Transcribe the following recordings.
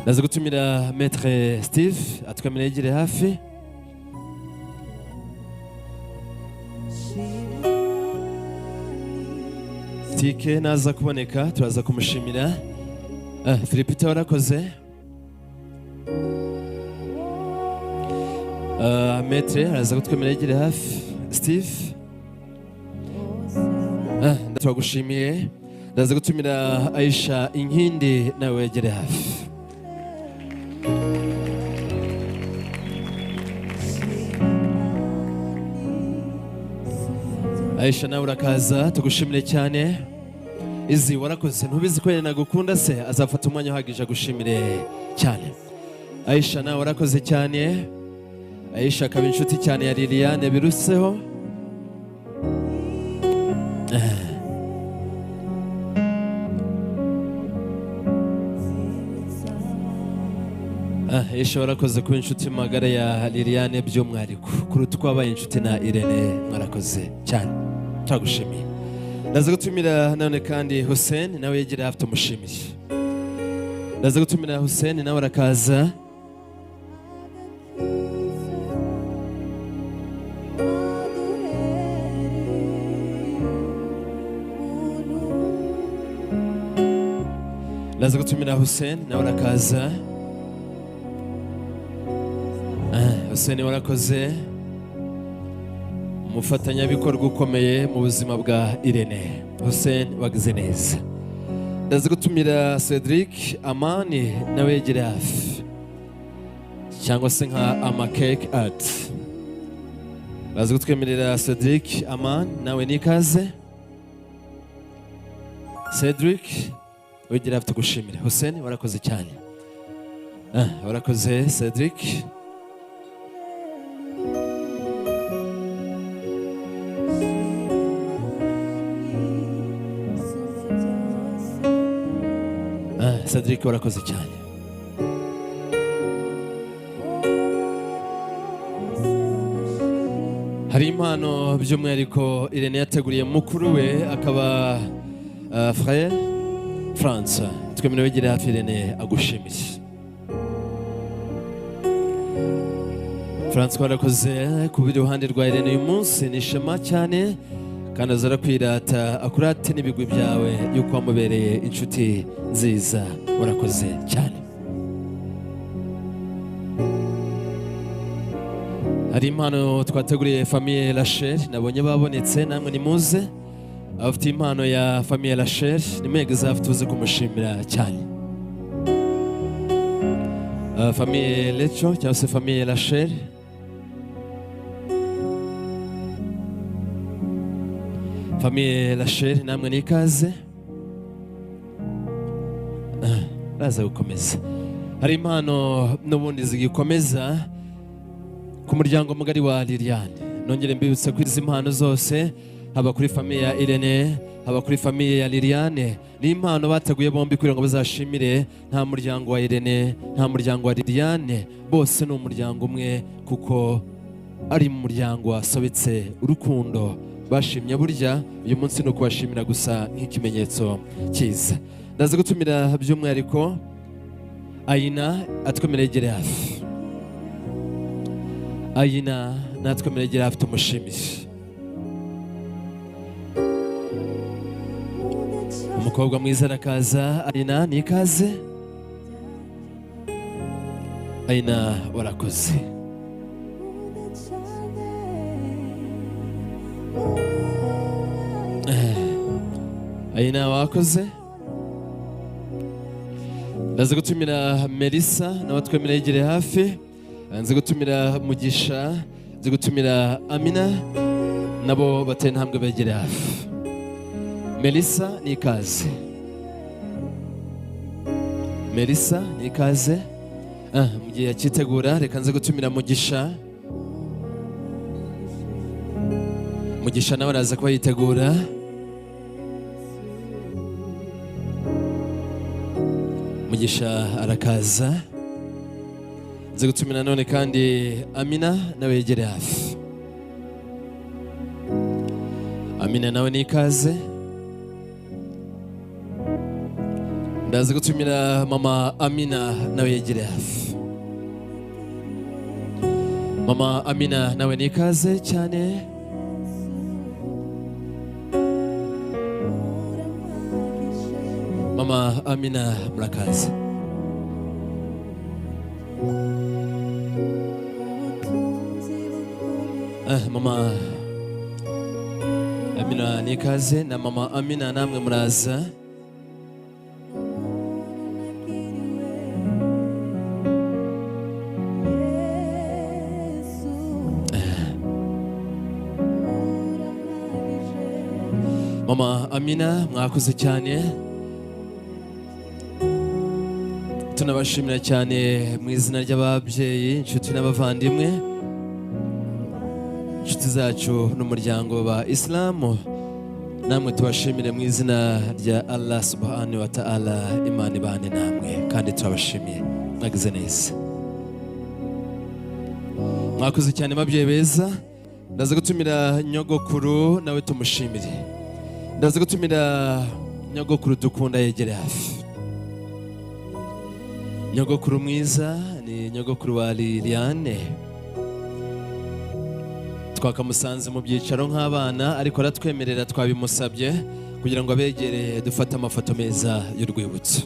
ndaza gutumira Maître Steve atwemereye yegere hafi. Tike naza kuboneka turaza kumushimira. Philipita warakoze. Maître araza kutwemerera yegere hafi. Steve ndagushimiye. Ndaza gutumira Aisha Inkindi nawe yegere hafi. Aisha nawe urakaza tugushimire cyane. Izi warakoze ntubizi ko nagukunda se azafata umwanya uhagije agushimire cyane. Aisha nawe warakoze cyane. Aisha akaba inshuti cyane ya Liliane biruseho. Aisha warakoze kuba inshuti magara ya Liliane by'umwihariko kuruta uko wabaye inshuti na Irene. Mwarakoze cyane turagushimiye. Ndaza gutumira none kandi Hussein nawe yegera hafi tumushimire. Ndaza gutumira Hussein nawe arakaza. Ndaza gutumira Hussein nawe arakaza. Hussein warakoze umufatanyabikorwa ukomeye mu buzima bwa Irene. Hussein wagize neza. Ndaza gutumira Cedric Amani nawe yegere hafi cyangwa se nka Ama Cake Art. Ndaza gutwemerera Cedric Amani nawe nikaze. Cedric wegere hafi tugushimire. Hussein warakoze cyane. Warakoze Cedric. Cedric warakoze cyane. Hari impano by'umwihariko Irene yateguriye mukuru we akaba frère France. Twemerewe yegere hafi Irene agushimire. France warakoze ku ruhande rwa Irene uyu munsi ni ishema cyane kandi azara kwirata akurate n'ibigwi byawe yuko wamubereye inshuti nziza. Warakoze cyane. Hari impano twateguriye famille Rachel nabonye babonetse namwe nimuze. Abafite impano ya famille Rachel nimwegeze hafi tuze kumushimira cyane. Famille Lecho cyangwa se famille Rachel. Famille Rachel namwe nikaze. Baza gukomeza. Hari impano n'ubundi zigikomeza ku muryango mugari wa Liliane. Nongere mbibutse ko izi impano zose haba kuri famille ya Irene haba kuri famille ya Liliane ni impano bateguye bombi kugira ngo bazashimire. Nta muryango wa Irene nta muryango wa Liliane, bose ni umuryango umwe kuko ari mu muryango wasobetse urukundo. Bashimye burya uyu munsi no kubashimira gusa nk'ikimenyetso cyiza. Ndaza gutumira by'umwihariko Aina atwemereye yegere hafi. Aina natwemereye yegere hafi tumushimire. Umukobwa mwiza arakaza. Aina nikaze. Aina warakoze. Aina wakoze. Ndaza gutumira Melissa nawe twemereye yegere hafi. Nzi gutumira Mugisha, nzi gutumira Amina nabo bateye intambwe begere hafi. Melissa nikaze. Melissa nikaze. Mu gihe yakitegura reka nzi gutumira Mugisha. Mugisha nawe araza kuba yitegura. Mugisha arakaza. Nzi gutumira none kandi Amina nawe yegere hafi. Amina nawe nikaze. ndaza gutumira mama Amina nawe yegere hafi. Mama Amina nawe ni ikaze cyane. Mama Amina murakaze. Mama Amina ni ikaze na mama Amina namwe muraza. Mama Amina mwakoze cyane. Tunabashimira cyane mu izina ry'ababyeyi, inshuti n'abavandimwe, inshuti zacu n'umuryango wa Islamu. Namwe tubashimire mu izina rya Allah subhanahu wa ta'ala. Imana ibane namwe kandi turabashimiye, mwagize neza. Mwakoze cyane babyeyi beza. Ndaza gutumira nyogokuru nawe tumushimire. Ndaza gutumira nyogokuru dukunda yegere hafi. Nyogokuru mwiza ni nyogokuru wa Liliane. Twakamusanze mu byicaro nk'abana ariko aratwemerera, twabimusabye kugira ngo abegere dufate amafoto meza y'urwibutso.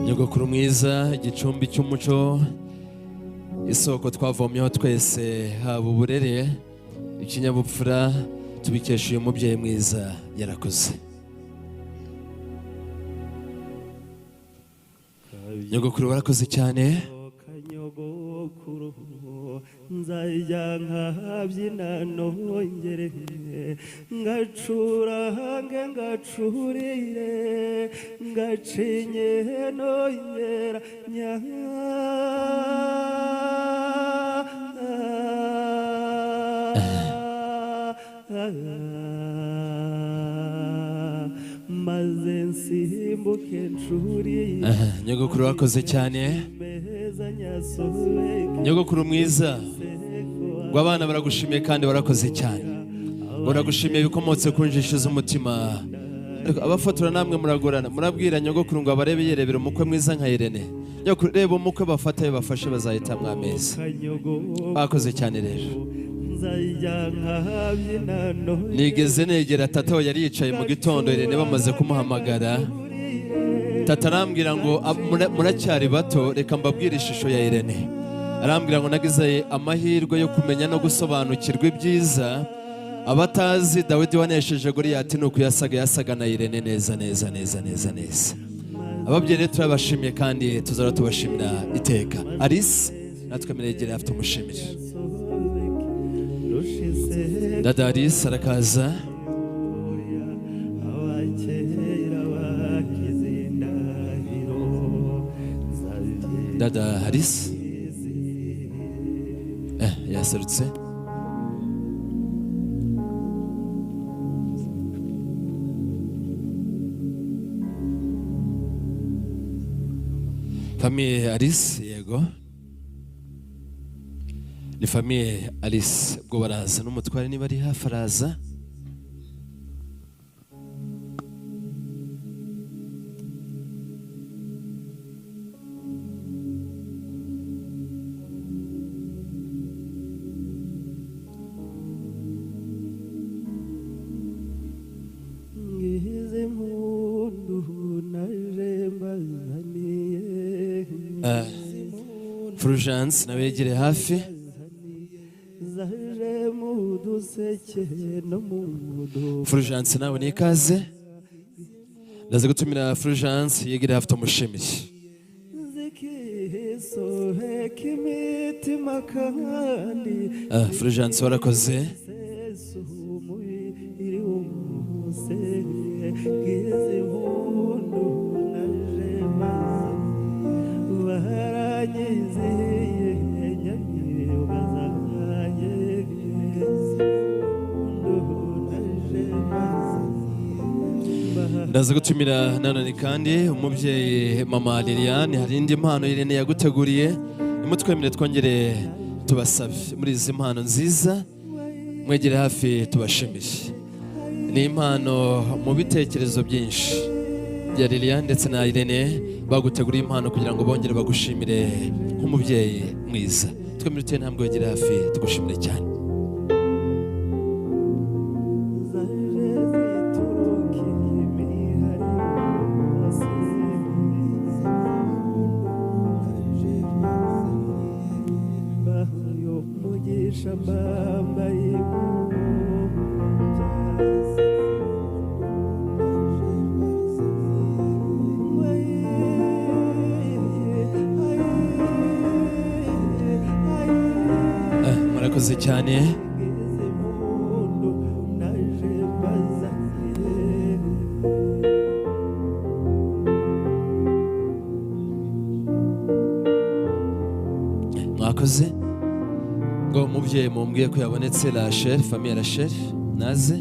Nyogokuru mwiza, igicumbi cy'umuco, isoko twavomyeho twese, haba uburere, ikinyabupfura, tubikesha uyu mubyeyi mwiza yarakoze. Nyogokuru warakoze cyane. Nzajya nkabyina nongere ngacurange ngacurire ngacinye nongera maze nsimbuke ncurire. Nyogokuru warakoze cyane. Nyogokuru mwiza, ngo abana baragushimiye kandi warakoze cyane. Baragushimiye bikomotse ku njisho z'umutima. Abafotora namwe muragorana, murabwira nyogokuru ngo abarebe yerebera umukwe mwiza nka Irene. Nyogokuru reba umukwe bafata bafashe bazahita mwameza. Bakoze cyane rero. Nigeze negera tata we yari yicaye mu gitondo Irene bamaze kumuhamagara. Tata arambwira ngo muracyari bato, reka mbabwire ishusho ya Irene. Arambwira ngo nagize amahirwe yo kumenya no gusobanukirwa ibyiza. Abatazi Dawidi wanesheje Goliyati nuko yasaga na Irene neza. Ababyeyi turabashimiye kandi tuzara tubashimira iteka. Alice natwe meregere afite umushimire. Dada Alice arakaza. Dada Alice yaserutse. Famille Alice yego. Ni famille Alice ubwo baraza n'umutware niba ari hafi araza. Fulgence nawe yegere hafi. Fulgence nawe ni ikaze. Ndaza gutumira Fulgence yegere hafi tumushimire. Fulgence warakoze. Ndaza gutumira nanone kandi umubyeyi mama Liliane. Hari indi mpano Irene yaguteguriye, nimutwemere twongere tubasabe muri izi mpano nziza, mwegere hafi tubashimire. ni impano mu bitekerezo byinshi bya Liliane ndetse na Irene baguteguriye impano kugira ngo bongere bagushimire nk'umubyeyi mwiza. Twemere uteye intambwe wegere hafi tugushimire cyane. Murakoze cyane. Mwakoze ngo umubyeyi mumbwiye ko yabonetse Rachel, famille Rachel naze.